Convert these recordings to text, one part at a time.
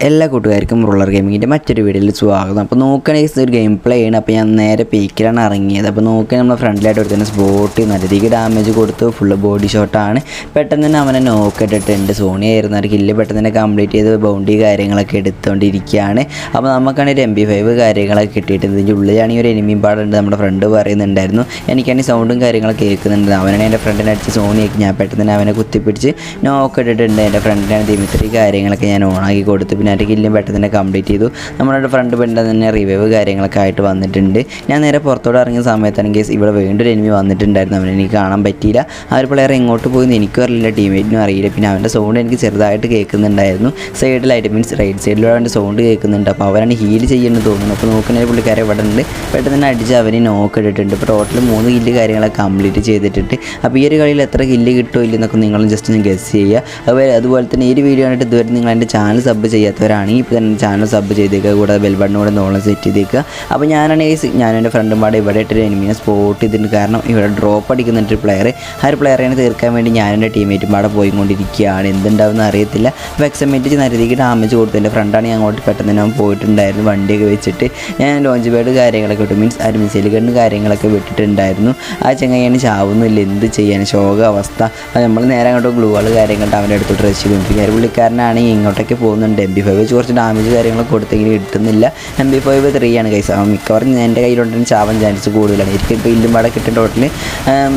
എല്ലാ കൂട്ടുകാർക്കും റൂളർ ഗെയിമിങ്ങിൻ്റെ മറ്റൊരു വീഡിയോയിൽ സ്വാഗതം. അപ്പോൾ നോക്കുകയാണെങ്കിൽ ഒരു ഗെയിം പ്ലേ ആണ്. അപ്പോൾ ഞാൻ നേരെ പീക്കിലാണ് ഇറങ്ങിയത്. അപ്പോൾ നോക്കുക നമ്മൾ ഫ്രണ്ടിലായിട്ട് ഒരുത്തന്നെ സ്പോട്ട് നല്ലരീതിക്ക് ഡാമേജ് കൊടുത്തു. ഫുള്ള് ബോഡി ഷോട്ടാണ്. പെട്ടെന്ന് തന്നെ അവനെ നോക്കിയിട്ടിട്ടുണ്ട്. സോണി ആയിരുന്നു ഒരു കില്ല് പെട്ടെന്ന് തന്നെ കംപ്ലീറ്റ് ചെയ്ത് ബൗണ്ടി കാര്യങ്ങളൊക്കെ എടുത്തുകൊണ്ടിരിക്കുകയാണ്. അപ്പോൾ നമുക്കാണെങ്കിൽ ഒരു MP5 കാര്യങ്ങളൊക്കെ കിട്ടിയിട്ടുണ്ട്. ഇതിൻ്റെ ഉള്ളിലാണെങ്കിൽ ഒരു എനിമിയും പാടുണ്ട്. നമ്മുടെ ഫ്രണ്ട് പറയുന്നുണ്ടായിരുന്നു. എനിക്കാണെങ്കിൽ സൗണ്ടും കാര്യങ്ങളൊക്കെ കേൾക്കുന്നുണ്ട്. അവനാണ് എൻ്റെ ഫ്രണ്ടിനെ അടിച്ച് സോണിയൊക്കെ ഞാൻ പെട്ടെന്ന് തന്നെ അവനെ കുത്തിപ്പിടിച്ച് നോക്കിയിട്ടിട്ടുണ്ട്. എൻ്റെ ഫ്രണ്ടിനാണ് ദിമിത്രി കാര്യങ്ങളൊക്കെ ഞാൻ ഓണാക്കി കൊടുത്തു. പിന്നെ എൻ്റെ കില്ലും പെട്ടെന്ന് തന്നെ കംപ്ലീറ്റ് ചെയ്തു. നമ്മുടെ ഫ്രണ്ട് പെട്ടെന്ന് തന്നെ റിവൈവ് കാര്യങ്ങളൊക്കെ ആയിട്ട് വന്നിട്ടുണ്ട്. ഞാൻ നേരെ പുറത്തോട്ട് ഇറങ്ങിയ സമയത്താണെങ്കിൽ ഇവിടെ വീണ്ടും ഒരു എനിമി വന്നിട്ടുണ്ടായിരുന്നു. അവനെ എനിക്ക് കാണാൻ പറ്റിയില്ല. ആ ഒരു പ്ലെയർ എങ്ങോട്ട് പോയി എന്ന് എനിക്കും അറിയില്ല, ടീമേറ്റിനും അറിയില്ല. പിന്നെ അവൻ്റെ സൗണ്ട് എനിക്ക് ചെറുതായിട്ട് കേൾക്കുന്നുണ്ടായിരുന്നു. സൈഡിലായിട്ട് മീൻസ് റൈറ്റ് സൈഡിലൂടെ അവൻ്റെ സൗണ്ട് കേൾക്കുന്നുണ്ട്. അപ്പോൾ അവരാണ് ഹീൽ ചെയ്യുന്നത് തോന്നുന്നു. അപ്പോൾ നോക്കുന്ന പുള്ളിക്കാരെ ഇവിടെ ഉണ്ട്. പെട്ടെന്ന് തന്നെ അടിച്ച് അവനെ നോക്കിയിട്ടിട്ടുണ്ട്. ഇപ്പോൾ ടോട്ടൽ 3 കില്ല് കാര്യങ്ങളൊക്കെ കംപ്ലീറ്റ് ചെയ്തിട്ടുണ്ട്. അപ്പോൾ ഈ ഒരു കളിയിൽ എത്ര കില്ല് കിട്ടുമോ ഇല്ലെന്നൊക്കെ നിങ്ങളും ജസ്റ്റ് ഒന്ന് ഗസ് ചെയ്യുക. അതുപോലെ തന്നെ ഈ ഒരു വീഡിയോ കണ്ടിട്ട് ഇതുവരെ നിങ്ങൾ എൻ്റെ ചാനൽ സബ് ചെയ്യാത്തവരാണെങ്കിൽ ഇപ്പോൾ തന്നെ ചാനൽ സബ് ചെയ്തേക്കുക. കൂടാതെ ബെൽ ബട്ടൺ കൂടെ നോളം സെറ്റ് ചെയ്തേക്കുക. അപ്പോൾ ഞാനും എൻ്റെ ഫ്രണ്ടും പാടെ ഇവിടെ ഇട്ടൊരു എനിമിനെ സ്പോട്ട് ചെയ്തിട്ടുണ്ട്. കാരണം ഇവിടെ ഡ്രോപ്പ് അടിക്കുന്നുണ്ട് പ്ലെയർ. ആ ഒരു പ്ലെയറിനെ തീർക്കാൻ വേണ്ടി ഞാനും എൻ്റെ ടീമേറ്റും പാടെ പോയിക്കൊണ്ടിരിക്കുകയാണ്. എന്തുണ്ടാവുമെന്ന് അറിയത്തില്ല. അപ്പോൾ എക്സമേറ്റ് നരതിക്ക് ഡാമേജ് കൊടുത്തു. എൻ്റെ ഫ്രണ്ടാണ് ഞാൻ അങ്ങോട്ട് പെട്ടെന്ന് തന്നെ പോയിട്ടുണ്ടായിരുന്നു. വണ്ടിയൊക്കെ വെച്ചിട്ട് ഞാൻ ലോഞ്ച് പാഡ് കാര്യങ്ങളൊക്കെ വിട്ടു. മീൻസ് ആ ഒരു മിസൈൽ ഗണ്ണ് കാര്യങ്ങളൊക്കെ വിട്ടിട്ടുണ്ടായിരുന്നു. ആ ചങ്ങയാണ് ചാവുന്നില്ല, എന്ത് ചെയ്യാൻ ശോക അവസ്ഥ. അപ്പോൾ നമ്മൾ നേരെ അങ്ങോട്ട് ഗ്ലൂകൾ കാര്യങ്ങളുടെ അവൻ്റെ അടുത്തോട്ട് റഷ് ചെയ്തുകൊണ്ടിരിക്കുക. പുള്ളിക്കാരനാണെങ്കിൽ ഇങ്ങോട്ടൊക്കെ പോകുന്നുണ്ട്. MP5 വെച്ച് കുറച്ച് ഡാമേജ് കാര്യങ്ങളൊക്കെ കൊടുത്തെങ്കിലും കിട്ടുന്നില്ല. MP5 3 ആണ് കൈസ്. മിക്കവാറും എൻ്റെ കയ്യിലുണ്ടെങ്കിൽ ചാവാൻ ചാൻസ് കൂടുതലാണ്. എനിക്ക് കില്ലും പാടെ കിട്ടുന്ന ടോട്ടൽ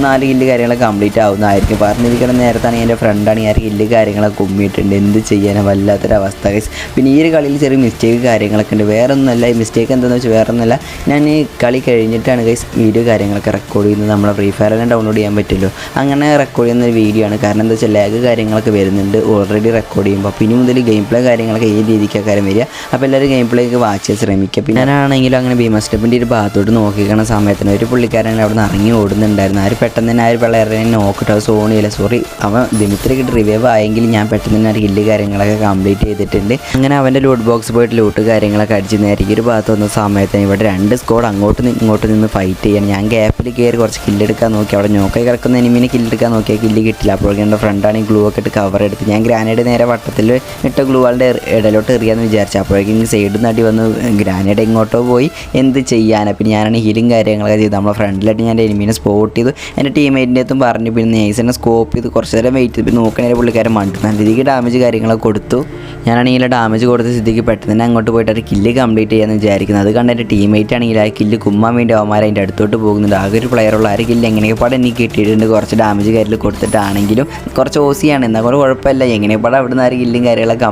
4 കില്ല് കാര്യങ്ങളൊക്കെ കംപ്ലീറ്റ് ആവുന്നതായിരിക്കും. പറഞ്ഞിരിക്കുന്ന നേരത്താണെങ്കിൽ എൻ്റെ ഫ്രണ്ടാണ് ഞാൻ കില്ല് കാര്യങ്ങളൊക്കെ കുമ്മിയിട്ടുണ്ട്. എന്ത് ചെയ്യാനും വല്ലാത്തൊരവസ്ഥ കൈസ്. പിന്നെ ഈ ഒരു കളിയിൽ ചെറിയ മിസ്റ്റേക്ക് കാര്യങ്ങളൊക്കെ ഉണ്ട്. വേറെ ഒന്നുമല്ല. ഈ മിസ്റ്റേക്ക് എന്താണെന്ന് വെച്ചാൽ വേറെ ഒന്നുമല്ല, ഞാൻ ഈ കളി കഴിഞ്ഞിട്ടാണ് കൈസ് വീഡിയോ കാര്യങ്ങളൊക്കെ റെക്കോർഡ് ചെയ്യുന്നത്. നമ്മളെ ഫ്രീ ഫയറിലും ഡൗൺലോഡ് ചെയ്യാൻ പറ്റുമല്ലോ, അങ്ങനെ റെക്കോർഡ് ചെയ്യുന്ന ഒരു വീഡിയോ ആണ്. കാരണം എന്താ വെച്ചാൽ ലാഗ് കാര്യങ്ങളൊക്കെ വരുന്നുണ്ട് ഓൾറെഡി റെക്കോർഡ് ചെയ്യുമ്പോൾ. അപ്പോൾ ഇനി മുതൽ ഗെയിം പ്ലേ കാര്യങ്ങളൊക്കെ ഈ രീതിക്ക് കാര്യം വരിക. അപ്പോൾ എല്ലാവരും ഗെയിം പ്ലേക്ക് വാച്ച് ചെയ്യാൻ ശ്രമിക്കുക. പിന്നെ ഞാനാണെങ്കിലും അങ്ങനെ ഭീമ സ്റ്റെപ്പിൻ്റെ ഒരു ഭാഗത്തോട്ട് നോക്കിക്കണ സമയത്തിന് ഒരു പുള്ളിക്കാരനെ അവിടെ നിന്ന് ഇറങ്ങി ഓടുന്നുണ്ടായിരുന്നു. ആര് പെട്ടെന്ന് തന്നെ ആ ഒരു പിള്ളേരെ നോക്കിയിട്ട് അത് സോണിയില്ല, സോറി അവൻ ദിമിത്രിക്ക് റിവൈവ് ആയെങ്കിൽ ഞാൻ പെട്ടെന്ന് തന്നെ ഒരു കില്ല് കാര്യങ്ങളൊക്കെ കംപ്ലീറ്റ് ചെയ്തിട്ടുണ്ട്. അങ്ങനെ അവൻ്റെ ലൂട്ട് ബോക്സ് പോയിട്ട് ലൂട്ട് കാര്യങ്ങളൊക്കെ അടിച്ച് നേരെ ഈ ഒരു ഭാഗത്ത് വന്ന സമയത്തിന് ഇവിടെ 2 സ്ക്വാഡ് അങ്ങോട്ട് ഇങ്ങോട്ട് നിന്ന് ഫൈറ്റ് ചെയ്യണം. ഞാൻ ഗ്യാപ്പിൽ കയറി കുറച്ച് കില്ലെടുക്കാൻ നോക്കി. അവിടെ നോക്കി കിടക്കുന്ന എനിമിനെ കില്ലെടുക്കാൻ നോക്കിയാൽ കില്ല് കിട്ടില്ല. അപ്പോഴേക്കും എൻ്റെ ഫ്രണ്ടാണെങ്കിൽ ഗ്ലൂ ഒക്കെ ഇട്ട് കവർ എടുത്ത് ഞാൻ ഗ്രാനേഡ് നേരെ വട്ടത്തിൽ ഇട്ട ഗ്ലൂ ആളുടെ ഇടയിലോട്ട് എറിയാമെന്ന് വിചാരിച്ചു. അപ്പോഴേക്കും സൈഡിൽ നടി വന്ന് ഗ്രാനേഡ് എങ്ങോട്ടോ പോയി. എന്ത് ചെയ്യാനാണ്. പിന്നെ ഞാനാണ് ഹീലും കാര്യങ്ങളൊക്കെ ചെയ്ത് നമ്മളെ ഫ്രണ്ടിലായിട്ട് ഞാൻ എനിമിനെ സ്പോട്ട് ചെയ്തു. എൻ്റെ ടീമേറ്റിൻ്റെ അടുത്തും പറഞ്ഞു. പിന്നെ നേഴ്സിനെ സ്കോപ്പ് ചെയ്ത് കുറച്ച് നേരം വെയിറ്റ് ചെയ്ത് പിന്നെ നോക്കണേ പുള്ളിക്കാരൻ മണ്ടു നല്ല രീതിക്ക് ഡാമേജ് കാര്യങ്ങളൊക്കെ കൊടുത്തു. ഞാനാണെങ്കിൽ ഡാമേജ് കൊടുത്ത സ്ഥിതിക്ക് പെട്ടെന്ന് തന്നെ അങ്ങോട്ട് പോയിട്ട് ഒരു കില്ല് കംപ്ലീറ്റ് ചെയ്യാമെന്ന് വിചാരിക്കുന്നത്. അത് കണ്ട് എൻ്റെ ടീമേറ്റ് ആണെങ്കിൽ ആ കില്ല് കുമ്മാൻ വേണ്ടി അവന്മാർ അതിൻ്റെ അടുത്തോട്ട് പോകുന്നുണ്ട്. ആകെ ഒരു പ്ലെയറുള്ള ആ കില്ല് എങ്ങനെയൊക്കെ എനിക്ക് കിട്ടിയിട്ടുണ്ട്. കുറച്ച് ഡാമേജ് കാര്യങ്ങൾ കൊടുത്തിട്ടാണെങ്കിലും കുറച്ച് ഓസിയാണ്. എന്നാൽ കൂടെ കുഴപ്പമില്ല. എങ്ങനെയൊക്കെ അവിടെ നിന്ന് ആ കില്ലും കാര്യങ്ങളൊക്കെ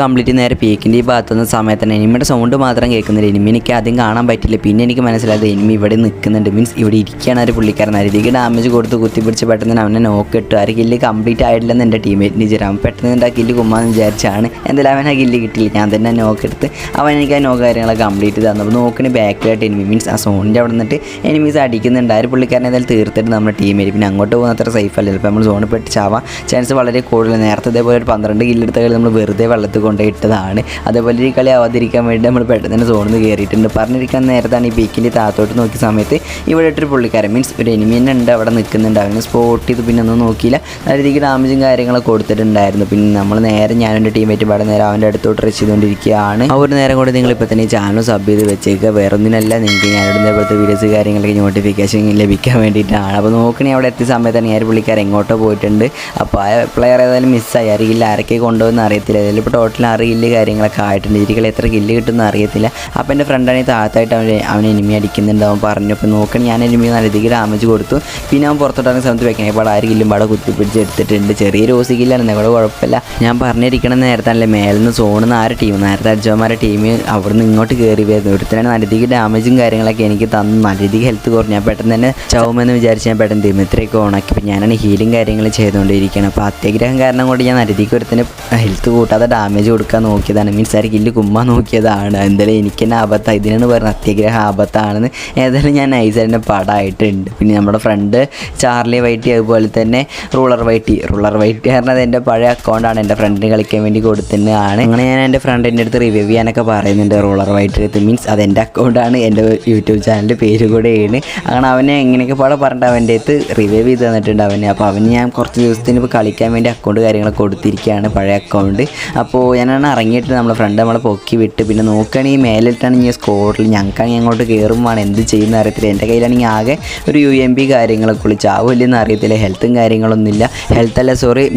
കംപ്ലീറ്റ് നേരെ പീക്കിൻ്റെ ഈ ഭാഗത്തുന്ന സമയത്ത് എനിമിയുടെ സൗണ്ട് മാത്രം കേൾക്കുന്നില്ല. എനിമി എനിക്ക് ആദ്യം കാണാൻ പറ്റില്ല. പിന്നെ എനിക്ക് മനസ്സിലായത് എനിമി ഇവിടെ നിൽക്കുന്നുണ്ട്, മീൻസ് ഇവിടെ ഇരിക്കുകയാണ് ആ ഒരു പുള്ളിക്കാരൻ. അതിലേക്ക് ഡാമേജ് കൊടുത്ത് കുത്തിപ്പിടിച്ച് പെട്ടെന്ന് അവനെ നോക്കിയിട്ട് ആ കില്ല് കംപ്ലീറ്റ് ആയിട്ടില്ലെന്ന് എൻ്റെ ടീമേറ്റിന് വിചാരം. പെട്ടെന്ന് എൻ്റെ ആ കില്ല് കുമ്മാന്ന് വിചാരിച്ചാണ്. എന്തായാലും അവൻ ആ കില്ല് കിട്ടിയില്ല. ഞാൻ തന്നെ നോക്കെടുത്ത് അവൻ എനിക്ക് ആ നോക്ക് കാര്യങ്ങളൊക്കെ കംപ്ലീറ്റ് തന്നപ്പോൾ നോക്കിന് ബാക്കിലായിട്ട് എനിമി മീൻസ് ആ സോണിൻ്റെ അവിടെ നിന്നിട്ട് എനിമീസ് അടിക്കുന്നുണ്ട്. ആ ഒരു പുള്ളിക്കാരനെ ഏതായാലും തീർത്തിട്ട് നമ്മുടെ ടീമേറ്റ്. പിന്നെ അങ്ങോട്ട് പോകുന്ന അത്ര സേഫ് അല്ലല്ലോ. ഇപ്പോൾ നമ്മൾ സോണിൽ പെട്ട് ചാവാൻ ചാൻസ് വളരെ കൂടുതൽ. നേരത്തെ ഇതേപോലെ ഒരു 12 കില്ലെടുത്ത കളി നമ്മൾ വെറുതെ വെള്ളത്തിൽ കൊണ്ടുപോയി ഇട്ടതാണ്. അതേപോലെ ഈ കളി ആവാതിരിക്കാൻ വേണ്ടി നമ്മൾ പെട്ടെന്ന് തന്നെ സോണിൽ നിന്ന് കയറിയിട്ടുണ്ട്. പറഞ്ഞിരിക്കുന്ന നേരത്താണ് ഈ പീക്കിൻ്റെ താത്തോട്ട് നോക്കിയ സമയത്ത് ഇവിടെ ഇട്ടൊരു പുള്ളിക്കാരൻ മീൻസ് ഒരു എനിമി തന്നെ ഉണ്ട് അവിടെ നിൽക്കുന്നുണ്ട്. അവനെ സ്പോട്ട് ചെയ്ത് പിന്നെ ഒന്നും നോക്കിയില്ല. നല്ല രീതിക്ക് ഡാമേജും കാര്യങ്ങളൊക്കെ കൊടുത്തിട്ടുണ്ടായിരുന്നു. പിന്നെ നമ്മൾ നേരെ ഞാനും എൻ്റെ ടീമേറ്റ് പാടെ നേരെ അവൻ്റെ അടുത്തോട്ട് റച്ച് ചെയ്തുകൊണ്ടിരിക്കുകയാണ്. ആ ഒരു നേരം കൊണ്ട് നിങ്ങളിപ്പോൾ തന്നെ ഈ ചാനൽ സബ് ചെയ്ത് വെച്ചേക്കുക. വേറെ ഒന്നിനല്ല, നിങ്ങൾക്ക് ഞാനിവിടെ ഇതേപോലത്തെ വീഡിയോസ് കാര്യങ്ങളൊക്കെ നോട്ടിഫിക്കേഷൻ ലഭിക്കാൻ വേണ്ടിയിട്ടാണ്. അപ്പോൾ നോക്കണേ അവിടെ എത്തിയ സമയത്താണ് ഞാൻ പുള്ളിക്കാരൻ എങ്ങോട്ടോ പോയിട്ടുണ്ട്. അപ്പോൾ ആ പ്ലെയർ ഏതായാലും മിസ്സായി. അറിയില്ല ആരൊക്കെ കൊണ്ടുപോകുന്ന അറിയത്തില്ല. അതിൽ ഇപ്പോൾ ടോട്ടൽ 6 കില്ല് കാര്യങ്ങളൊക്കെ ആയിട്ടുണ്ട്. ഇതിൽ എത്ര കില്ല് കിട്ടുമെന്ന് അറിയത്തില്ല. അപ്പോൾ എൻ്റെ ഫ്രണ്ടാണെങ്കിൽ താഴത്തായിട്ട് അവൻ എനിമി അടിക്കുന്നുണ്ട്. അവൻ പറഞ്ഞു. അപ്പോൾ നോക്കണേ ഞാൻ എനിമി നല്ല രീതിക്ക് ഡാമേജ് കൊടുത്തു. പിന്നെ അവൻ പുറത്തോട്ടാണ് സമയത്ത് വെക്കണേ. ഇപ്പോൾ 6 കില്ലും പാടെ കുത്തിപ്പിടിച്ച് എടുത്തിട്ടുണ്ട്. ചെറിയ റോസി കില്ലാണ്, ഇവിടെ കുഴപ്പമില്ല. ഞാൻ പറഞ്ഞിരിക്കണം നേരത്തല്ലേ മേലിൽ നിന്ന് സോണിൽ നിന്ന് 6 ടീം നേരത്തെ അടിച്ചവന്മാരുടെ ടീം അവിടെ നിന്ന് ഇങ്ങോട്ട് കയറി വരുന്നു. ഒരുത്തനാണ് നല്ല രീതിക്ക് ഡാമേജും കാര്യങ്ങളൊക്കെ എനിക്ക് തന്നു. നല്ല രീതിക്ക് ഹെൽത്ത് കുറഞ്ഞു. ഞാൻ പെട്ടെന്ന് തന്നെ ചാവുമെന്ന് വിചാരിച്ച് ഞാൻ പെട്ടെന്ന് ദിമിത്രിയൊക്കെ ഓണാക്കി. അപ്പോൾ ഞാനാണ് ഹീലും കാര്യങ്ങൾ ചെയ്തുകൊണ്ടിരിക്കുകയാണ്. അപ്പോൾ അത്യാഗ്രഹം കാരണം കൊണ്ട് ഞാൻ നല്ല രീതിക്ക് ഒരുത്തിന് ഹെൽത്ത് കൂട്ടാതെ ഡാമേജ് കൊടുക്കാൻ നോക്കിയതാണ്. മീൻസ് ആ കില്ല് കുമ്മാൻ നോക്കിയതാണ്. എന്തായാലും എനിക്ക് തന്നെ ആപത്താണ്. ഇതിനാണ് പറഞ്ഞത് അത്യാഗ്രഹം ആപത്താണെന്ന്. ഏതായാലും ഞാൻ നൈസായിട്ട് പടമായിട്ടുണ്ട്. പിന്നെ നമ്മുടെ ഫ്രണ്ട് ചാർലി വൈറ്റി അതുപോലെ തന്നെ റൂളർ വൈറ്റി പറഞ്ഞത് എൻ്റെ പഴയ അക്കൗണ്ടാണ്. എൻ്റെ ഫ്രണ്ടിന് കളിക്കാൻ വേണ്ടി കൊടുത്തതാണ്. അങ്ങനെ ഞാൻ എൻ്റെ ഫ്രണ്ടിൻ്റെ അടുത്ത് റിവ്യൂ ചെയ്യാനൊക്കെ പറയുന്നുണ്ട്. റൂളർ വൈറ്റ് അടുത്ത് മീൻസ് അതെൻ്റെ അക്കൗണ്ടാണ്, എൻ്റെ യൂട്യൂബ് ചാനലിൻ്റെ പേര് കൂടെയാണ്. അങ്ങനെ അവനെ എങ്ങനെയൊക്കെ പാടെ പറഞ്ഞിട്ട് അവൻ്റെ അടുത്ത് റിവ്യൂ ചെയ്ത് തന്നിട്ടുണ്ട് അവന്. അപ്പോൾ അവന് ഞാൻ കുറച്ച് ദിവസത്തിന് ഇപ്പോൾ കളിക്കാൻ വേണ്ടി അക്കൗണ്ട് കാര്യങ്ങളൊക്കെ കൊടുത്തിരിക്കുകയാണ്, പഴയ അക്കൗണ്ട്. അപ്പോൾ ഞാനാണ് ഇറങ്ങിയിട്ട് നമ്മളെ ഫ്രണ്ട് നമ്മളെ പൊക്കി വിട്ട് പിന്നെ നോക്കുകയാണെങ്കിൽ മേലിട്ടാണ് ഈ സ്കോഡിൽ ഞങ്ങൾക്കാണെങ്കിൽ അങ്ങോട്ട് കയറുമ്പോൾ എന്ത് ചെയ്യുന്ന അറിയത്തില്ല. എൻ്റെ കയ്യിലാണെങ്കിൽ ആകെ ഒരു UMP കാര്യങ്ങളൊക്കെ ചാവില്ലെന്ന് അറിയത്തില്ല. ഹെൽത്തും കാര്യങ്ങളൊന്നുമില്ല,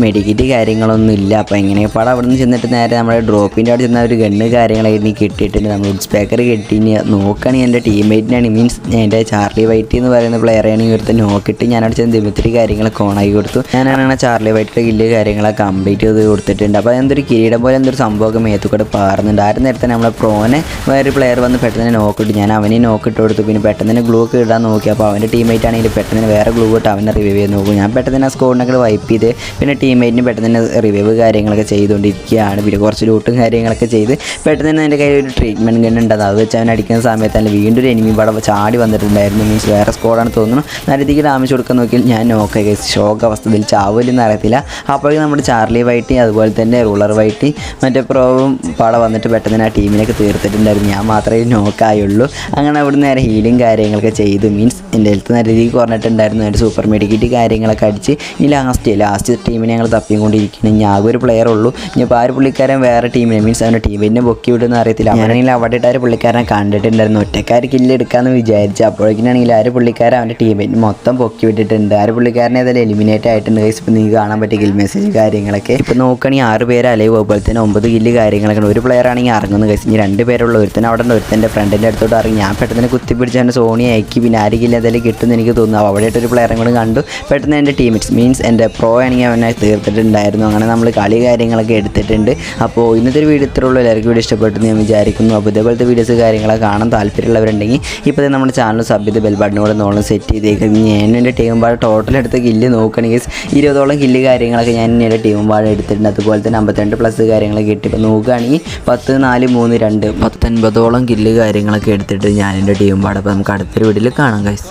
മെഡിക്കറ്റ് കാര്യങ്ങളൊന്നും ഇല്ല. അപ്പോൾ എങ്ങനെയപ്പാടെ അവിടെ നിന്ന് ചെന്നിട്ട് നേരെ നമ്മുടെ ഡ്രോപ്പിൻ്റെ അവിടെ ചെന്ന ഒരു ഗണ്ണ് കാര്യങ്ങളൊക്കെ എനിക്ക് കിട്ടിയിട്ടുണ്ട്. നമ്മൾ വുഡ് സ്പേക്കർ കിട്ടി. നോക്കുകയാണെങ്കിൽ എൻ്റെ ടീംമേറ്റിനാണ് മീൻസ് എൻ്റെ ചാർലി വൈറ്റ് എന്ന് പറയുന്ന പ്ലെയറാണെങ്കിൽ ഒരുത്ത് നോക്കിയിട്ട് ഞാനവിടെ ചെന്ന് ദിമിത്രി കാര്യങ്ങളൊക്കെ ഓണാക്കി കൊടുത്തു. ഞാനാണ് ചാർലി വൈറ്റിൻ്റെ കില്ല് കാര്യങ്ങളൊക്കെ കംപ്ലീറ്റ് ചെയ്ത് കൊടുത്തിട്ടുണ്ട്. അപ്പോൾ എന്തൊരു കിരീടം പോലെ എന്തൊരു സംഭവമൊക്കെ മേത്തുകൂടെ പാറുന്നുണ്ട്. ആ നേരത്തെ നമ്മളെ പ്രോനെ വേറെ പ്ലെയർ വന്ന് പെട്ടെന്ന് തന്നെ നോക്കിട്ട് ഞാൻ അവനെ നോക്കിട്ട് കൊടുത്തു. പിന്നെ പെട്ടെന്ന് തന്നെ ഗ്ലൂ ഒക്കെ ഇടാൻ നോക്കി. അപ്പോൾ അവൻ്റെ ടീമേറ്റ് ആണെങ്കിൽ പെട്ടെന്ന് തന്നെ വേറെ ഗ്ലൂ ഇട്ട് അവനെ റിവൈവ് ചെയ്ത് നോക്കും. ഞാൻ പെട്ടെന്ന് തന്നെ സ്കോഡിനൊക്കെ വൈപ്പ് ചെയ്ത് പിന്നെ ടീമേറ്റിന് പെട്ടെന്ന് തന്നെ റിവൈവ് കാര്യങ്ങളൊക്കെ ചെയ്തുകൊണ്ടിരിക്കുകയാണ്. പിന്നെ കുറച്ച് ലൂട്ടും കാര്യങ്ങളൊക്കെ ചെയ്ത് പെട്ടെന്ന് തന്നെ എൻ്റെ കയ്യിൽ ഒരു ട്രീറ്റ്മെൻറ്റ് ഗൺ ഉണ്ട്. അത് വെച്ച് അവൻ അടിക്കുന്ന സമയത്ത് തന്നെ വീണ്ടും ഒരു എനിമി പടം ചാടി വന്നിട്ടുണ്ടായിരുന്നു. മീൻസ് വേറെ സ്കോഡാണ് തോന്നുന്നു. നരതിക്ക് ഡാമേജ് കൊടുക്കാൻ നോക്കിയാൽ ഞാൻ നോക്കുക ഷോക്ക് അവസ്ഥയിൽ ചാവില്ലെന്ന് അറിയത്തില്ല. അപ്പോഴേക്കും നമ്മുടെ ചാർലി വൈറ്റ് അതുപോലെ തന്നെ റൂളർ വൈറ്റ് മറ്റേ പ്രോവും പടം വന്നിട്ട് പെട്ടെന്ന് തന്നെ ആ ടീമിനൊക്കെ തീർത്തിട്ടുണ്ടായിരുന്നു. ഞാൻ മാത്രമേ നോക്കായുള്ളൂ. അങ്ങനെ അവിടെ നേരെ ഹീലിങ് കാര്യങ്ങളൊക്കെ ചെയ്തു. മീൻസ് എൻ്റെ ഹെൽത്ത് നല്ല രീതിക്ക് കുറഞ്ഞിട്ടുണ്ടായിരുന്നു. എൻ്റെ സൂപ്പർ മെഡിക്കറ്റ് കാര്യങ്ങളൊക്കെ അടിച്ച് ഈ ലാസ്റ്റ് ടീമിനെ ഞങ്ങൾ തപ്പിക്കൊണ്ടിരിക്കുകയാണ്. ഇനി ആകെ ഒരു പ്ലെയർ ഉള്ളൂ. ഇനിയിപ്പോൾ ആ ഒരു പുള്ളിക്കാരൻ വേറെ ടീമിനെ മീൻസ് അവൻ്റെ ടീമിനെ പൊക്കി വിടുമെന്ന് അറിയത്തില്ല. ഞാനാണെങ്കിൽ അവിടെ ഇട്ട് ആ ഒരു പുള്ളിക്കാരനെ കണ്ടിട്ടുണ്ടായിരുന്നു. ഒറ്റക്കാർ കില്ല് എടുക്കാമെന്ന് വിചാരിച്ചു. അപ്പോഴേക്കാണെങ്കിൽ ആ ഒരു പുള്ളിക്കാരൻ അവൻ്റെ ടീമിനെ മൊത്തം പൊക്കി വിട്ടിട്ടുണ്ട്. ആ ഒരു പുള്ളിക്കാരനെ ഏതായാലും എലിമിനേറ്റ് ആയിട്ടുണ്ട്. ഇപ്പോൾ നിങ്ങൾക്ക് കാണാൻ പറ്റിയ കിൽ മെസ്സേജ് കാര്യങ്ങളൊക്കെ ഇപ്പോൾ നോക്കുകയാണെങ്കിൽ 6 പേര് അലൈവ് അതുപോലെ തന്നെ 9 കില്ല് കാര്യങ്ങളൊക്കെ. ഒരു പ്ലെയർ ആണെങ്കിൽ ഇറങ്ങുന്ന കേസ് ഇനി 2 പേരുള്ള ഒരുത്തൻ അവിടെ ഉണ്ട്. ഒരുത്തൻ്റെ ഫ്രണ്ടിൻ്റെ അടുത്തോട്ട് ഇറങ്ങി. ഞാൻ പെട്ടെന്ന് കുത്തിപ്പിടിച്ച് എൻ്റെ സോണി അയക്കി. പിന്നെ ആര് കില്ല് എന്തായാലും കിട്ടുമെന്ന് എനിക്ക് തോന്നുന്നു. അവിടെയായിട്ടൊരു പ്ലെയറും കൂടെ കണ്ടു. പെട്ടെന്ന് എൻ്റെ ടീംമേറ്റ്സ് മീൻസ് എൻ്റെ പ്രോ ആണെങ്കിൽ അവനെ തീർത്തിട്ടുണ്ടായിരുന്നു. അങ്ങനെ നമ്മൾ കളി കാര്യങ്ങളൊക്കെ എടുത്തിട്ടുണ്ട്. അപ്പോൾ ഇന്നത്തെ ഒരു വീഡിയോ ഇത്രയുള്ളൂ. എല്ലാവർക്കും വീഡിയോ ഇഷ്ടപ്പെട്ടെന്ന് ഞാൻ വിചാരിക്കുന്നു. അപ്പോൾ ഇതേപോലത്തെ വീഡിയോസ് കാര്യങ്ങളൊക്കെ കാണാൻ താല്പര്യമുള്ളവരുണ്ടെങ്കിൽ ഇപ്പോൾ തന്നെ നമ്മുടെ ചാനൽ സബ് ചെയ്ത് ബെൽ ബട്ടനോട് നോളം സെറ്റ് ചെയ്തേക്കും. ഞാൻ എൻ്റെ ടീം പാട് ടോട്ടൽ എടുത്ത് കില്ല് നോക്കുകയാണെങ്കിൽ 20ഓളം കില്ല് കാര്യങ്ങളൊക്കെ ഞാൻ എൻ്റെ ടീം പാട് എടുത്തിട്ടുണ്ട്. അതുപോലെ തന്നെ 52+ കാര്യങ്ങളൊക്കെ കിട്ടി. ഇപ്പോൾ നോക്കുകയാണെങ്കിൽ 10, 4, 3, 2 19ഓളം കില്ല് കാര്യങ്ങളൊക്കെ എടുത്തിട്ട് ഞാൻ എൻ്റെ ടീം പാട്. അപ്പോൾ നമുക്ക് അടുത്തൊരു വീഡിയോയിൽ കാണാം ഗൈസ്.